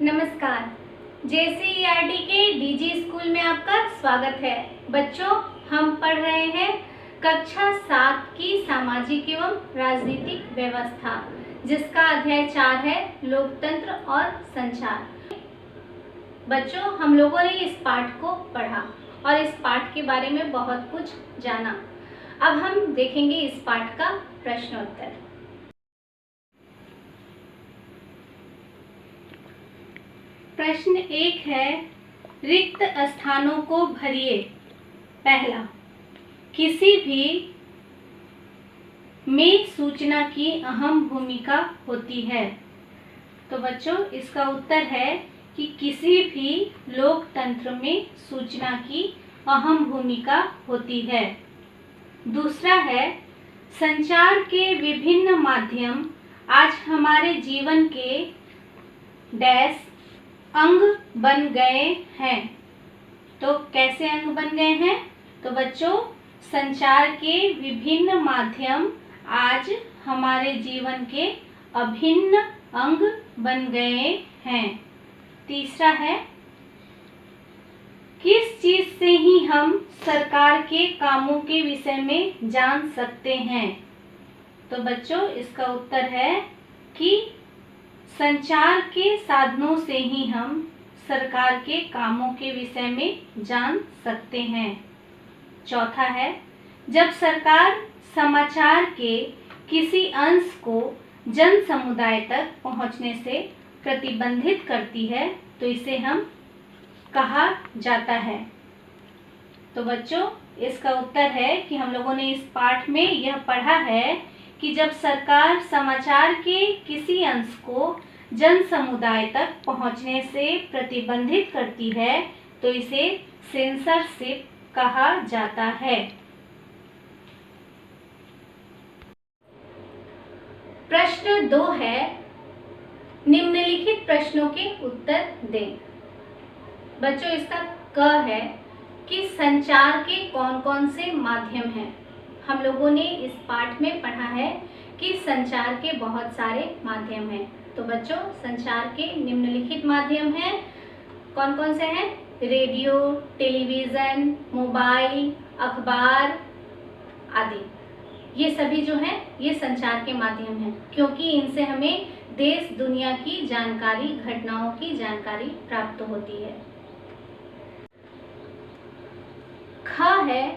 नमस्कार। JCERT के DG school में आपका स्वागत है। बच्चों, हम पढ़ रहे हैं कक्षा 7 की सामाजिक एवं राजनीतिक व्यवस्था, जिसका अध्याय 4 है लोकतंत्र और संचार। बच्चों, हम लोगों ने इस पाठ को पढ़ा और इस पाठ के बारे में बहुत कुछ जाना। अब हम देखेंगे इस पाठ का प्रश्नोत्तर। प्रश्न 1 है, रिक्त स्थानों को भरिए। पहला, किसी भी में सूचना की अहम भूमिका होती है। तो बच्चों, इसका उत्तर है कि किसी भी लोकतंत्र में सूचना की अहम भूमिका होती है। दूसरा है, संचार के विभिन्न माध्यम आज हमारे जीवन के डैश अंग बन गए हैं। तो कैसे अंग बन गए हैं? तो बच्चों, संचार के विभिन्न माध्यम आज हमारे जीवन के अभिन्न अंग बन गए हैं। तीसरा है, किस चीज से ही हम सरकार के कामों के विषय में जान सकते हैं? तो बच्चों, इसका उत्तर है कि संचार के साधनों से ही हम सरकार के कामों के विषय में जान सकते हैं। चौथा है, जब सरकार समाचार के किसी अंश को जन समुदाय तक पहुंचने से प्रतिबंधित करती है तो इसे हम कहा जाता है। तो बच्चों, इसका उत्तर है कि हम लोगों ने इस पाठ में यह पढ़ा है कि जब सरकार समाचार के किसी अंश को जन समुदाय तक पहुंचने से प्रतिबंधित करती है तो इसे सेंसरशिप कहा जाता है। प्रश्न 2 है, निम्नलिखित प्रश्नों के उत्तर दें। बच्चों, इसका क है कि संचार के कौन कौन से माध्यम हैं। हम लोगों ने इस पाठ में पढ़ा है कि संचार के बहुत सारे माध्यम हैं। तो बच्चों, संचार के निम्नलिखित माध्यम हैं। कौन कौन से हैं? रेडियो, टेलीविज़न, मोबाइल, अखबार आदि। ये सभी जो हैं ये संचार के माध्यम हैं, क्योंकि इनसे हमें देश दुनिया की जानकारी, घटनाओं की जानकारी प्राप्त होती है। ख है,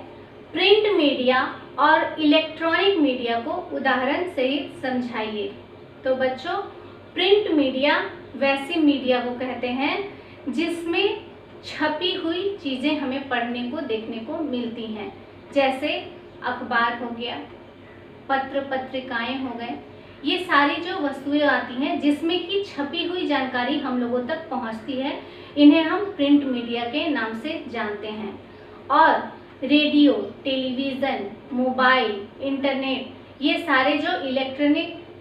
प्रिंट मीडिया और इलेक्ट्रॉनिक मीडिया को उदाहरण सहित समझाइए। तो बच्चों, प्रिंट मीडिया वैसी मीडिया को कहते हैं जिसमें छपी हुई चीज़ें हमें पढ़ने को, देखने को मिलती हैं, जैसे अखबार हो गया, पत्र पत्रिकाएं हो गए। ये सारी जो वस्तुएं आती हैं जिसमें कि छपी हुई जानकारी हम लोगों तक पहुंचती है, इन्हें हम प्रिंट मीडिया के नाम से जानते हैं। और रेडियो, टेलीविज़न, मोबाइल, इंटरनेट, ये सारे जो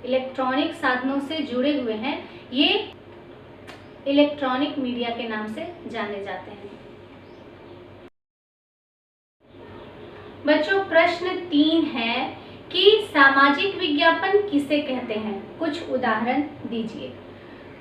इलेक्ट्रॉनिक साधनों से जुड़े हुए हैं, ये इलेक्ट्रॉनिक मीडिया के नाम से जाने जाते हैं। बच्चों, प्रश्न 3 है कि सामाजिक विज्ञापन किसे कहते हैं? कुछ उदाहरण दीजिए।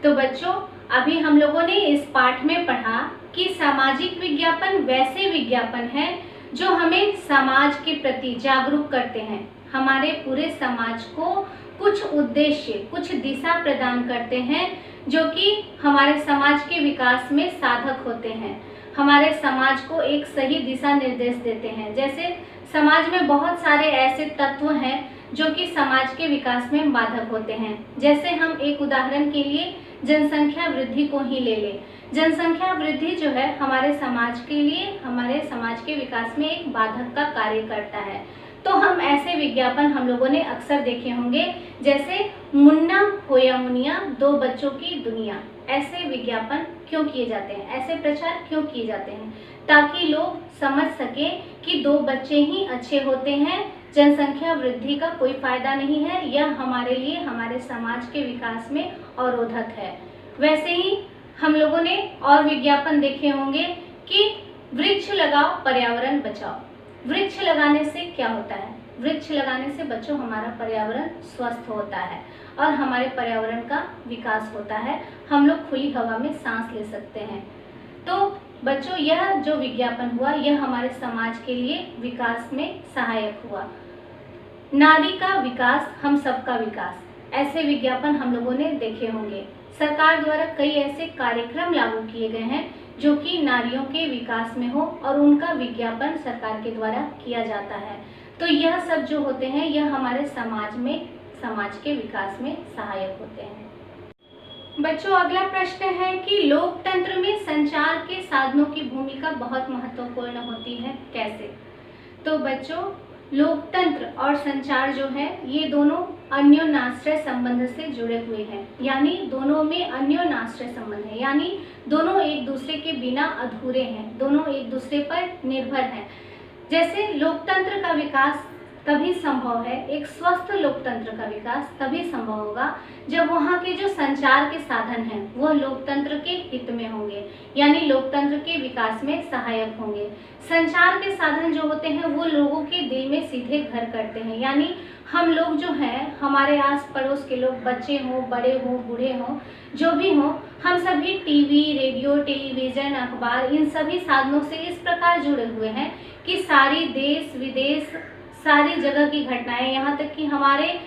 तो बच्चों, अभी हम लोगों ने इस पाठ में पढ़ा कि सामाजिक विज्ञापन वैसे विज्ञापन है जो हमें समाज के प्रति जागरूक करते हैं, हमारे पूरे समाज को कुछ उद्देश्य, कुछ दिशा प्रदान करते हैं, जो कि हमारे समाज के विकास में साधक होते हैं, हमारे समाज को एक सही दिशा निर्देश देते हैं। जैसे समाज में बहुत सारे ऐसे तत्व हैं जो कि समाज के विकास में बाधक होते हैं। जैसे हम एक उदाहरण के लिए जनसंख्या वृद्धि को ही ले लें। जनसंख्या वृद्धि जो है हमारे समाज के लिए, हमारे समाज के विकास में एक बाधक का कार्य करता है। तो हम ऐसे विज्ञापन हम लोगों ने अक्सर देखे होंगे, जैसे मुन्ना होया मुनिया, 2 बच्चों की दुनिया। ऐसे विज्ञापन क्यों किए जाते हैं? ऐसे प्रचार क्यों किए जाते हैं? ताकि लोग समझ सकें कि 2 बच्चे ही अच्छे होते हैं, जनसंख्या वृद्धि का कोई फायदा नहीं है, यह हमारे लिए, हमारे समाज के विकास में अवरोधक है। वैसे ही हम लोगों ने और विज्ञापन देखे होंगे कि वृक्ष लगाओ, पर्यावरण बचाओ। वृक्ष लगाने से क्या होता है? वृक्ष लगाने से बच्चों हमारा पर्यावरण स्वस्थ होता है और हमारे पर्यावरण का विकास होता है। हम लोग खुली हवा में सांस ले सकते हैं। तो बच्चों, यह जो विज्ञापन हुआ यह हमारे समाज के लिए विकास में सहायक हुआ। नारी का विकास हम सबका विकास, ऐसे विज्ञापन हम लोगों ने देखे होंगे। सरकार द्वारा कई ऐसे कार्यक्रम लागू किए गए हैं जो कि नारियों के विकास में हो और उनका विज्ञापन सरकार के द्वारा किया जाता है। तो यह सब जो होते हैं यह हमारे समाज के विकास में सहायक होते हैं। बच्चों, अगला प्रश्न है कि लोकतंत्र में संचार के साधनों की भूमिका बहुत महत्वपूर्ण होती है, कैसे? तो बच्चों, लोकतंत्र और संचार जो है ये दोनों अन्योन्याश्रय संबंध से जुड़े हुए हैं, यानी दोनों में अन्योन्याश्रय संबंध है, यानी दोनों एक दूसरे के बिना अधूरे हैं, दोनों एक दूसरे पर निर्भर हैं। जैसे लोकतंत्र का विकास तभी संभव है, एक स्वस्थ लोकतंत्र का विकास तभी संभव होगा जब वहाँ के जो संचार के साधन हैं वो लोकतंत्र के हित में होंगे, यानी लोकतंत्र के विकास में सहायक होंगे। संचार के साधन जो होते हैं वो लोगों के दिल में सीधे घर करते हैं, यानी हम लोग जो हैं, हमारे आस पड़ोस के लोग, बच्चे हों, बड़े हों, बूढ़े हों, जो भी हों, हम सभी टीवी, रेडियो, टेलीविज़न, अखबार, इन सभी साधनों से इस प्रकार जुड़े हुए हैं कि सारी देश विदेश, सारी जगह की घटनाएं, यहाँ तक कि हमारे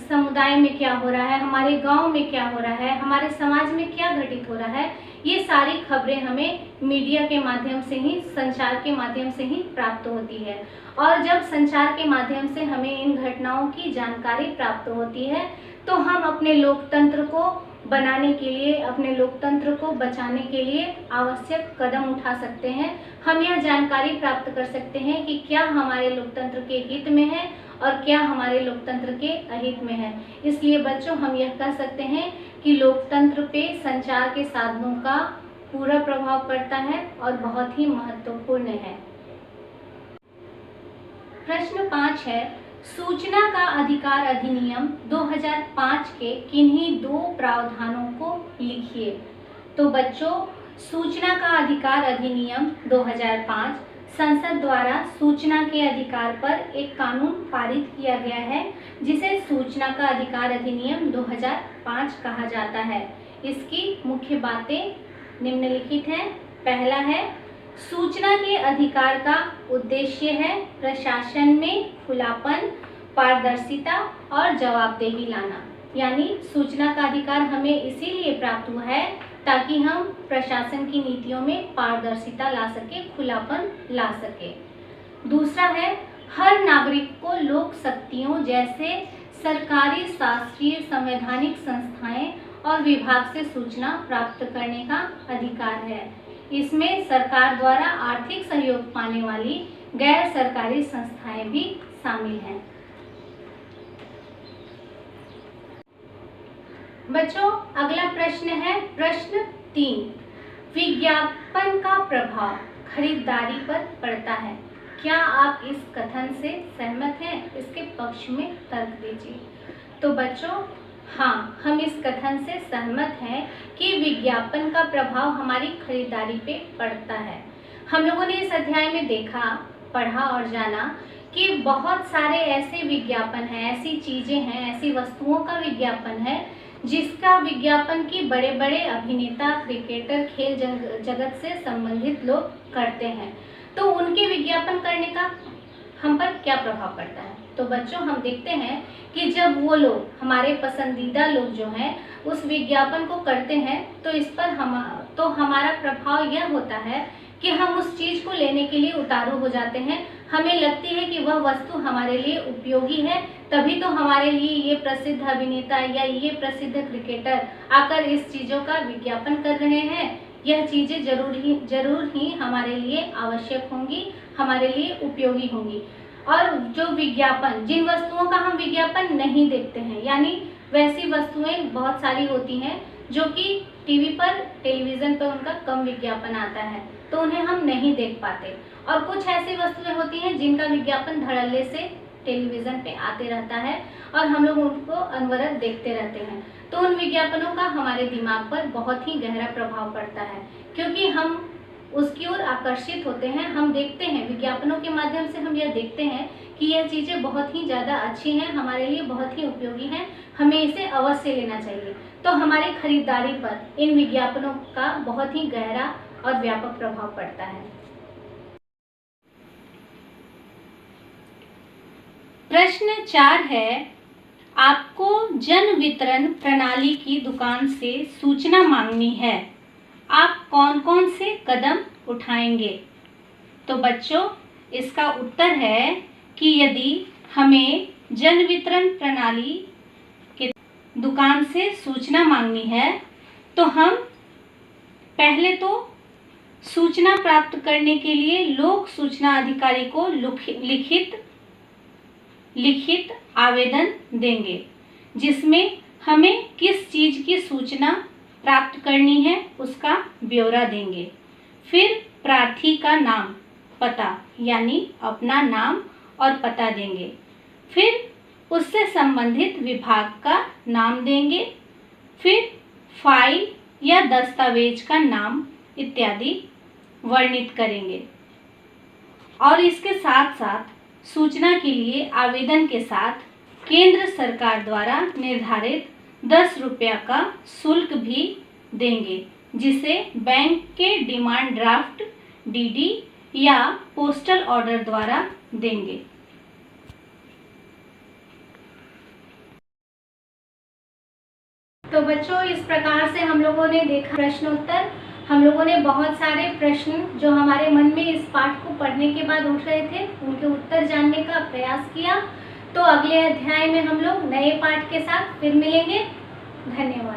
समुदाय में क्या हो रहा है, हमारे गांव में क्या हो रहा है, हमारे समाज में क्या घटित हो रहा है, ये सारी खबरें हमें मीडिया के माध्यम से ही, संचार के माध्यम से ही प्राप्त होती है। और जब संचार के माध्यम से हमें इन घटनाओं की जानकारी प्राप्त होती है तो हम अपने लोकतंत्र को बनाने के लिए, अपने लोकतंत्र को बचाने के लिए आवश्यक कदम उठा सकते हैं। हम यह जानकारी प्राप्त कर सकते हैं कि क्या हमारे लोकतंत्र के हित में है और क्या हमारे लोकतंत्र के अहित में है। इसलिए बच्चों, हम यह कह सकते हैं कि लोकतंत्र पे संचार के साधनों का पूरा प्रभाव पड़ता है और बहुत ही महत्वपूर्ण है। प्रश्न 5 है, सूचना का अधिकार अधिनियम 2005 के किन्हीं दो प्रावधानों को लिखिए। तो बच्चों, सूचना का अधिकार अधिनियम 2005 संसद द्वारा सूचना के अधिकार पर एक कानून पारित किया गया है जिसे सूचना का अधिकार अधिनियम 2005 कहा जाता है। इसकी मुख्य बातें निम्नलिखित हैं। पहला है, सूचना के अधिकार का उद्देश्य है प्रशासन में खुलापन, पारदर्शिता और जवाबदेही लाना। यानी सूचना का अधिकार हमें इसीलिए प्राप्त हुआ है ताकि हम प्रशासन की नीतियों में पारदर्शिता ला सके, खुलापन ला सके। दूसरा है, हर नागरिक को लोक शक्तियों जैसे सरकारी, शासकीय, संवैधानिक संस्थाएं और विभाग से सूचना प्राप्त करने का अधिकार है। इसमें सरकार द्वारा आर्थिक सहयोग पाने वाली गैर सरकारी संस्थाएं भी शामिल हैं। बच्चों, अगला प्रश्न है प्रश्न 3, विज्ञापन का प्रभाव खरीदारी पर पड़ता है। क्या आप इस कथन से सहमत हैं? इसके पक्ष में तर्क दीजिए। तो बच्चों, हाँ, हम इस कथन से सहमत हैं कि विज्ञापन का प्रभाव हमारी खरीदारी पे पड़ता है। हम लोगों ने इस अध्याय में देखा, पढ़ा और जाना कि बहुत सारे ऐसे विज्ञापन हैं, ऐसी चीज़ें हैं, ऐसी वस्तुओं का विज्ञापन है जिसका विज्ञापन की बड़े बड़े अभिनेता, क्रिकेटर, खेल जगत से संबंधित लोग करते हैं। तो उनके विज्ञापन करने का हम पर क्या प्रभाव पड़ता है? तो बच्चों, हम देखते हैं कि जब वो लोग, हमारे पसंदीदा लोग जो हैं, उस विज्ञापन को करते हैं तो इस पर हमारा प्रभाव यह होता है कि हम उस चीज़ को लेने के लिए उतारू हो जाते हैं। हमें लगती है कि वह वस्तु हमारे लिए उपयोगी है, तभी तो हमारे लिए ये प्रसिद्ध अभिनेता या ये प्रसिद्ध क्रिकेटर आकर इस चीज़ों का विज्ञापन कर रहे हैं। यह चीज़ें जरूर ही हमारे लिए आवश्यक होंगी, हमारे लिए उपयोगी होंगी। और जो विज्ञापन, जिन वस्तुओं का हम विज्ञापन नहीं देखते हैं, यानी वैसी वस्तुएं बहुत सारी होती हैं जो कि टीवी पर, टेलीविज़न पर उनका कम विज्ञापन आता है तो उन्हें हम नहीं देख पाते। और कुछ ऐसी वस्तुएं होती हैं जिनका विज्ञापन धड़ल्ले से टेलीविज़न पे आते रहता है और हम लोग उनको अनवरत देखते रहते हैं। तो उन विज्ञापनों का हमारे दिमाग पर बहुत ही गहरा प्रभाव पड़ता है क्योंकि हम उसकी ओर आकर्षित होते हैं। हम देखते हैं, विज्ञापनों के माध्यम से हम यह देखते हैं कि यह चीज़ें बहुत ही ज़्यादा अच्छी हैं, हमारे लिए बहुत ही उपयोगी हैं, हमें इसे अवश्य लेना चाहिए। तो हमारी खरीदारी पर इन विज्ञापनों का बहुत ही गहरा और व्यापक प्रभाव पड़ता है। प्रश्न 4 है, आपको जन वितरण प्रणाली की दुकान से सूचना मांगनी है, आप कौन कौन से कदम उठाएंगे? तो बच्चों, इसका उत्तर है कि यदि हमें जन वितरण प्रणाली की दुकान से सूचना मांगनी है तो हम पहले तो सूचना प्राप्त करने के लिए लोक सूचना अधिकारी को लिखित आवेदन देंगे, जिसमें हमें किस चीज़ की सूचना प्राप्त करनी है उसका ब्यौरा देंगे। फिर प्रार्थी का नाम पता यानी अपना नाम और पता देंगे। फिर उससे संबंधित विभाग का नाम देंगे। फिर फाइल या दस्तावेज का नाम इत्यादि वर्णित करेंगे और इसके साथ साथ सूचना के लिए आवेदन के साथ केंद्र सरकार द्वारा निर्धारित 10 रुपया का शुल्क भी देंगे, जिसे बैंक के डिमांड ड्राफ्ट डीडी या पोस्टल ऑर्डर द्वारा देंगे। तो बच्चों, इस प्रकार से हम लोगों ने देखा प्रश्नोत्तर। हम लोगों ने बहुत सारे प्रश्न जो हमारे मन में इस पाठ को पढ़ने के बाद उठ रहे थे उनके उत्तर जानने का प्रयास किया। तो अगले अध्याय में हम लोग नए पाठ के साथ फिर मिलेंगे। धन्यवाद।